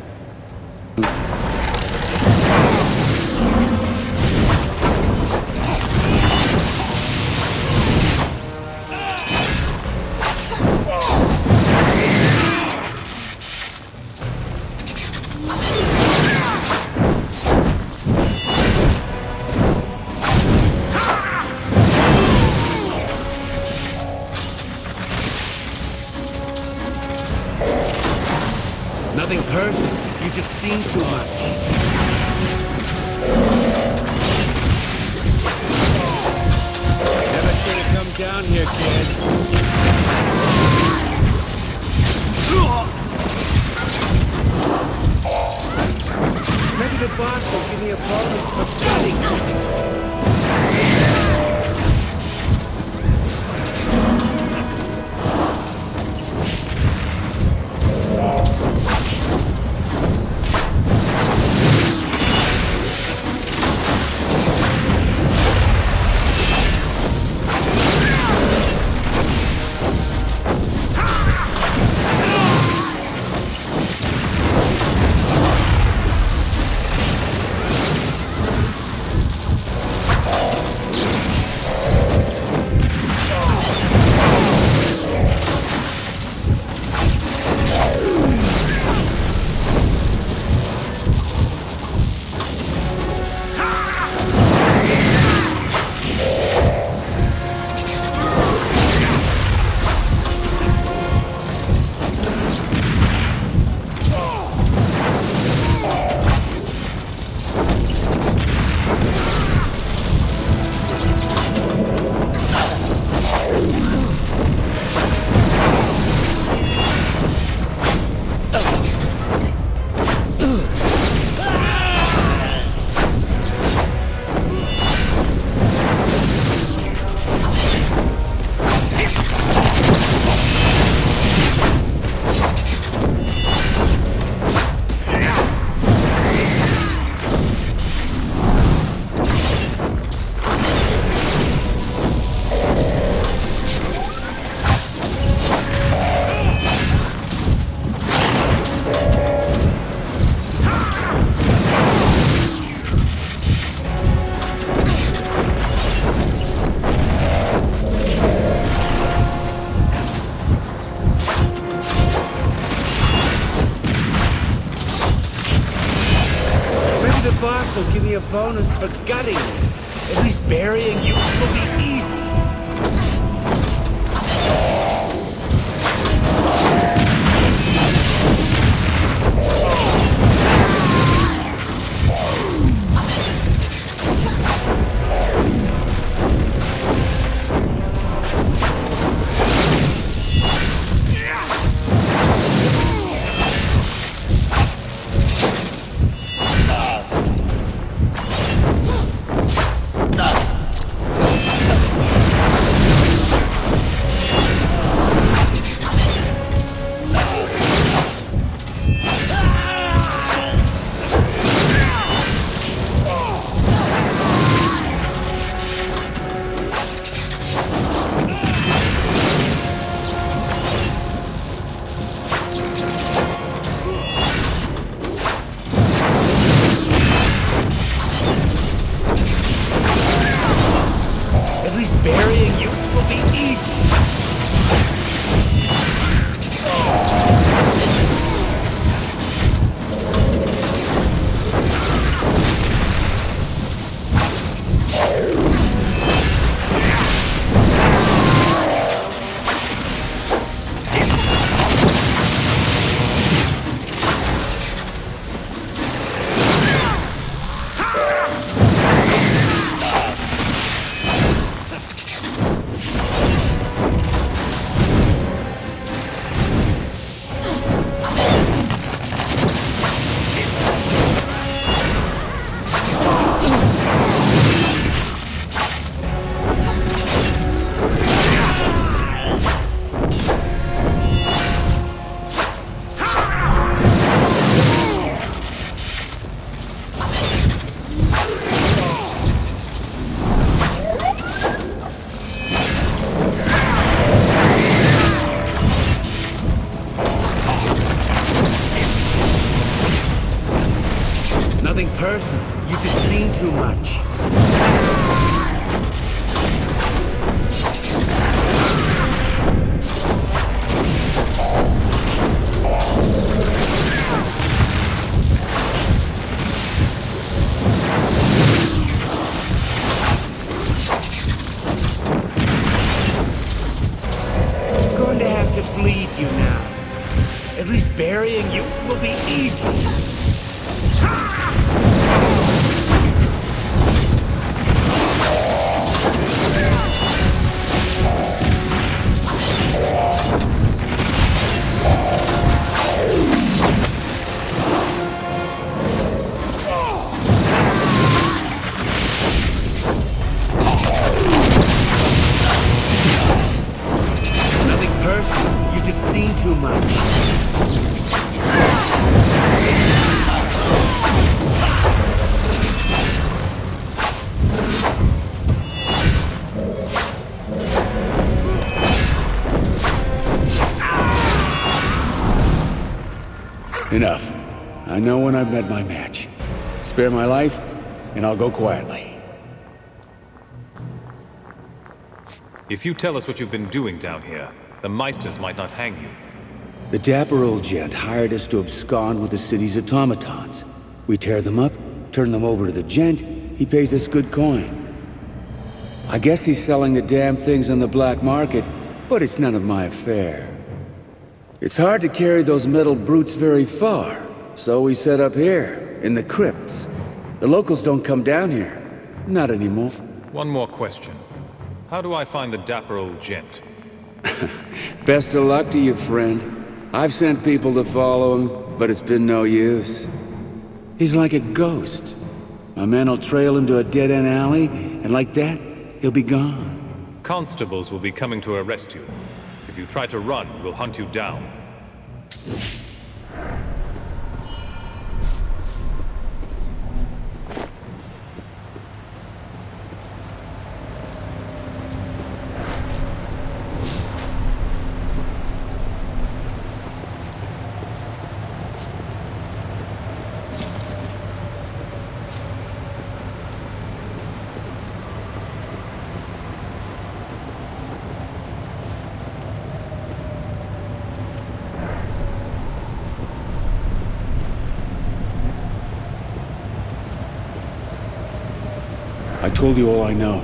Nothing personal. You just seen too much. Never should have come down here, kid. Maybe the boss will give me a bonus for fighting. will give me a bonus for gutting you. At least burying you will be easy. Nothing personal. You've just seen too much. I'm going to have to bleed you now. At least burying you will be easy. Nothing personal. You've just seen too much. Enough. I know when I've met my match. Spare my life, and I'll go quietly. If you tell us what you've been doing down here, the Meisters might not hang you. The dapper old gent hired us to abscond with the city's automatons. We tear them up, turn them over to the gent, he pays us good coin. I guess he's selling the damn things on the black market, but it's none of my affair. It's hard to carry those metal brutes very far, so we set up here, in the crypts. The locals don't come down here. Not anymore. One more question. How do I find the dapper old gent? Best of luck to you, friend. I've sent people to follow him, but it's been no use. He's like a ghost. My men will trail him to a dead-end alley, and like that, he'll be gone. Constables will be coming to arrest you. If you try to run, we'll hunt you down. I told you all I know.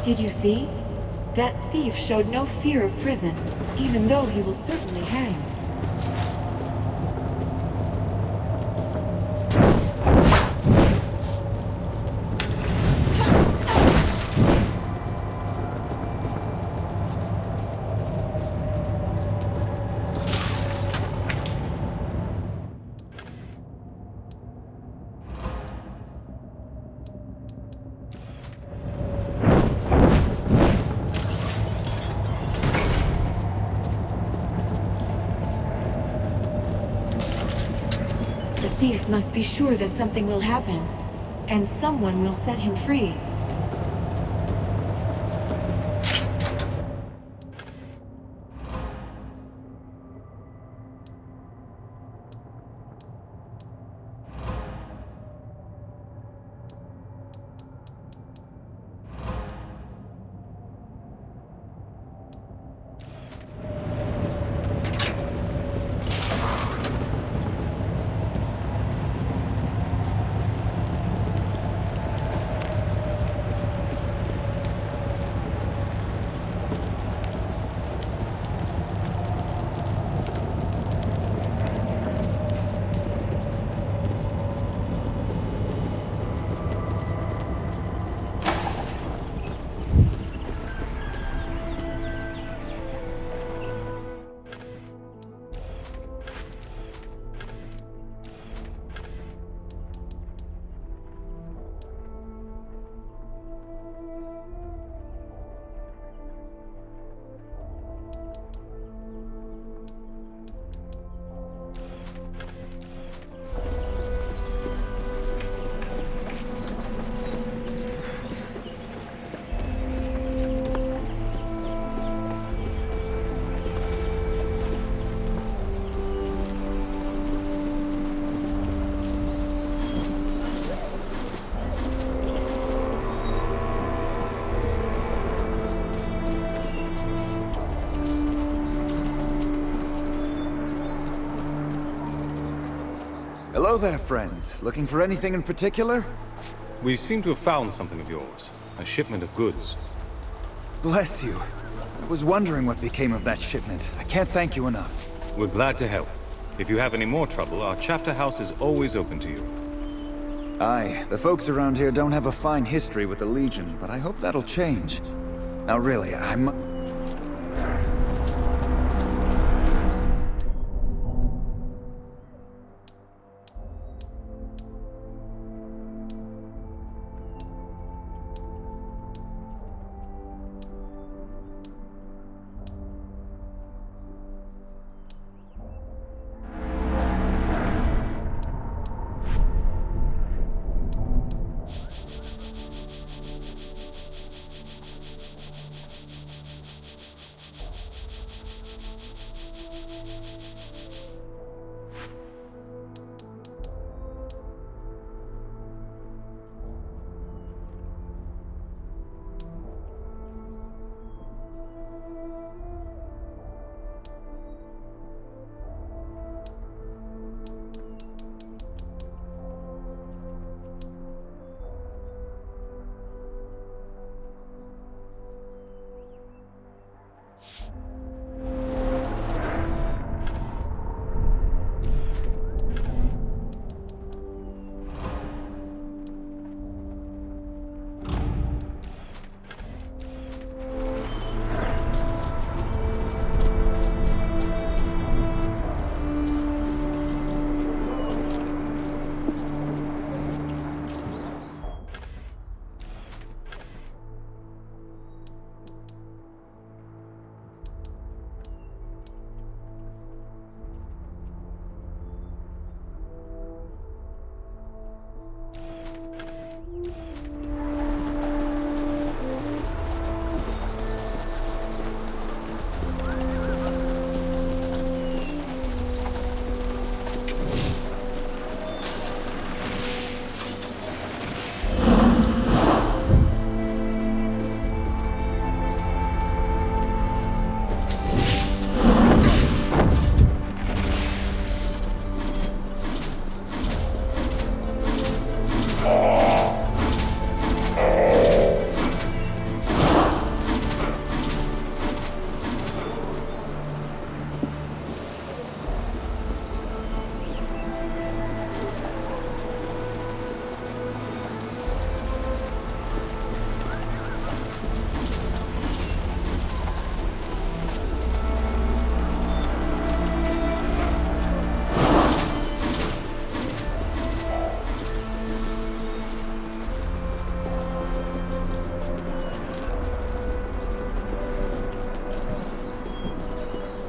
Did you see? That thief showed no fear of prison, even though he will certainly hang. The thief must be sure that something will happen, and someone will set him free. Hello there, friends. Looking for anything in particular? We seem to have found something of yours. A shipment of goods. Bless you. I was wondering what became of that shipment. I can't thank you enough. We're glad to help. If you have any more trouble, our chapter house is always open to you. Aye, the folks around here don't have a fine history with the Legion, but I hope that'll change. Now really,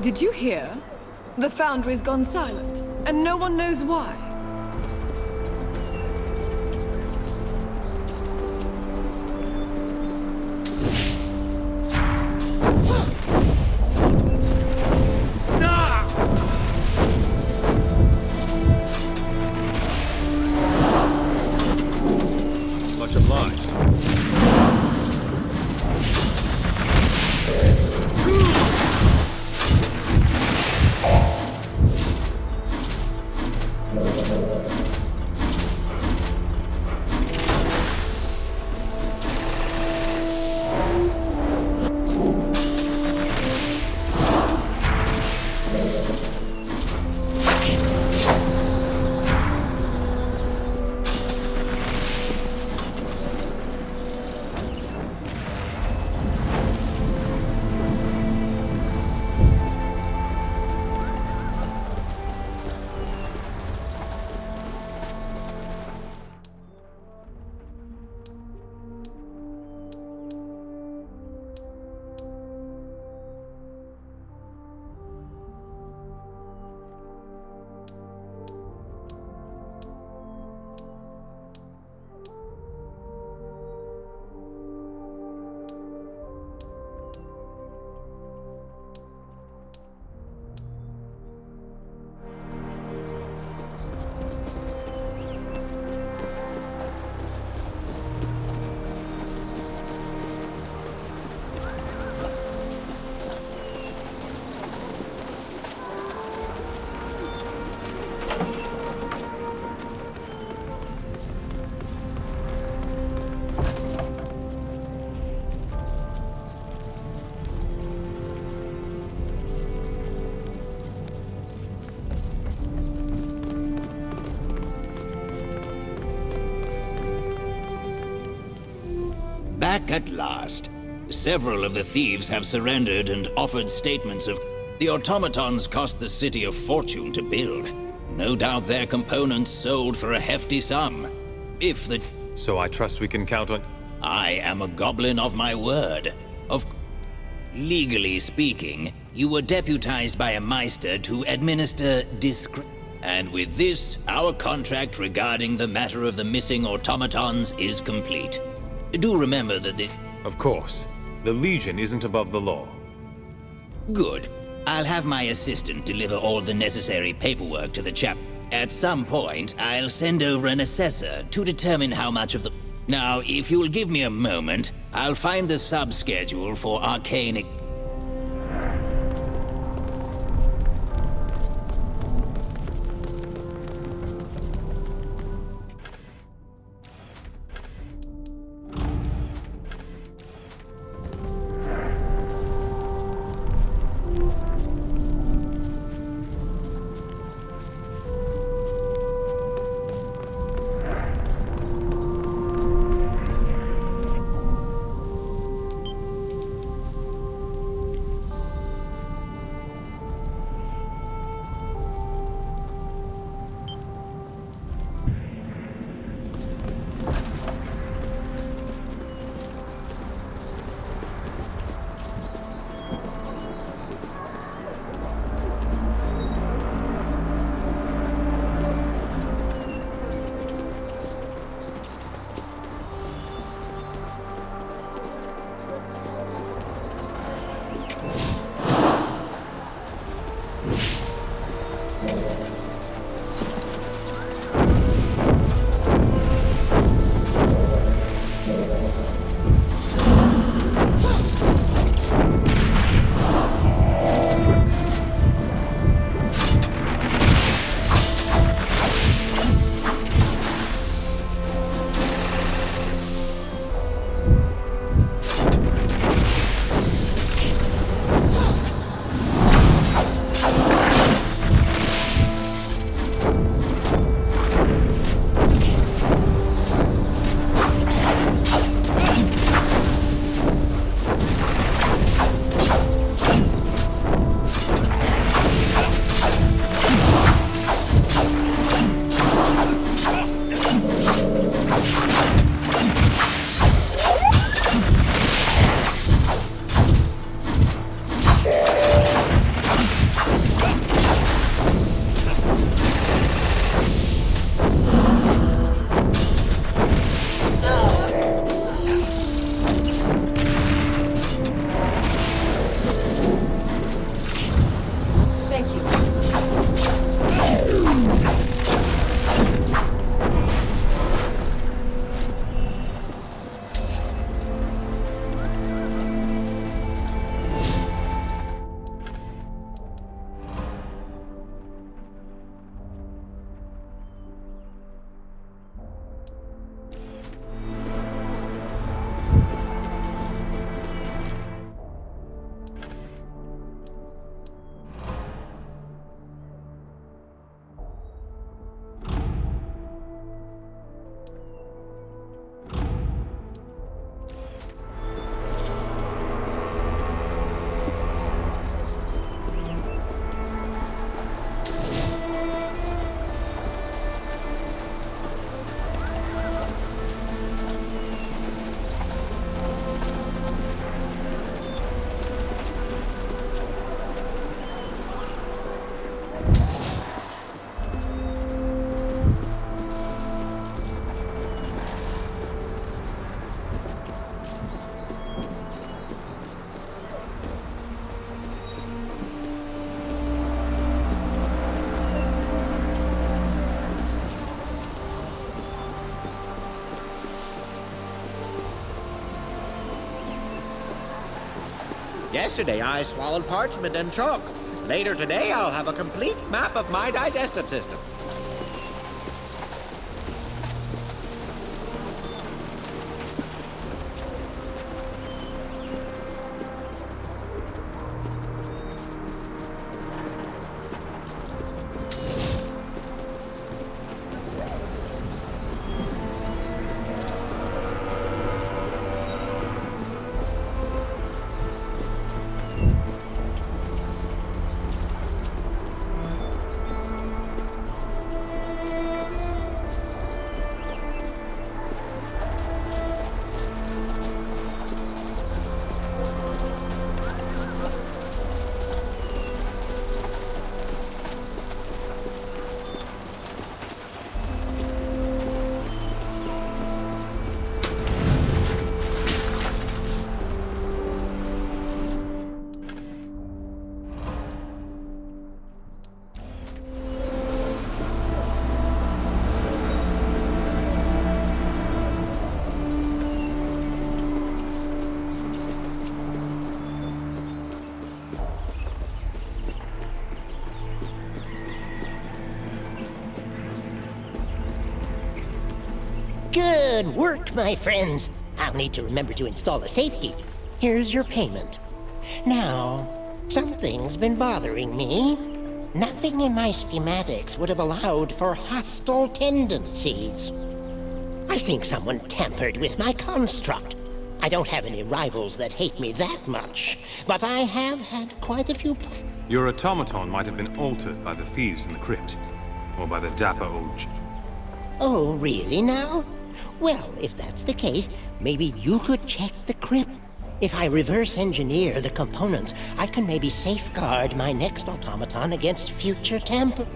Did you hear? The foundry's gone silent, and no one knows why. Much obliged. Back at last. Several of the thieves have surrendered and offered statements of... The automatons cost the city a fortune to build. No doubt their components sold for a hefty sum. If the... So I trust we can count on... I am a goblin of my word. Legally speaking, you were deputized by a Meister to administer and with this, our contract regarding the matter of the missing automatons is complete. Do remember that the... Of course. The Legion isn't above the law. Good. I'll have my assistant deliver all the necessary paperwork to the chap. At some point, I'll send over an assessor to determine how much of the... Now, if you'll give me a moment, I'll find the sub-schedule for arcane... Yesterday I swallowed parchment and chalk. Later today I'll have a complete map of my digestive system. Good work, my friends. I'll need to remember to install a safety. Here's your payment. Now, something's been bothering me. Nothing in my schematics would have allowed for hostile tendencies. I think someone tampered with my construct. I don't have any rivals that hate me that much, but I have had quite a few... Your automaton might have been altered by the thieves in the crypt, or by the dapper old... Oh, really now? Well, if that's the case, maybe you could check the crypt. If I reverse engineer the components, I can maybe safeguard my next automaton against future tamper...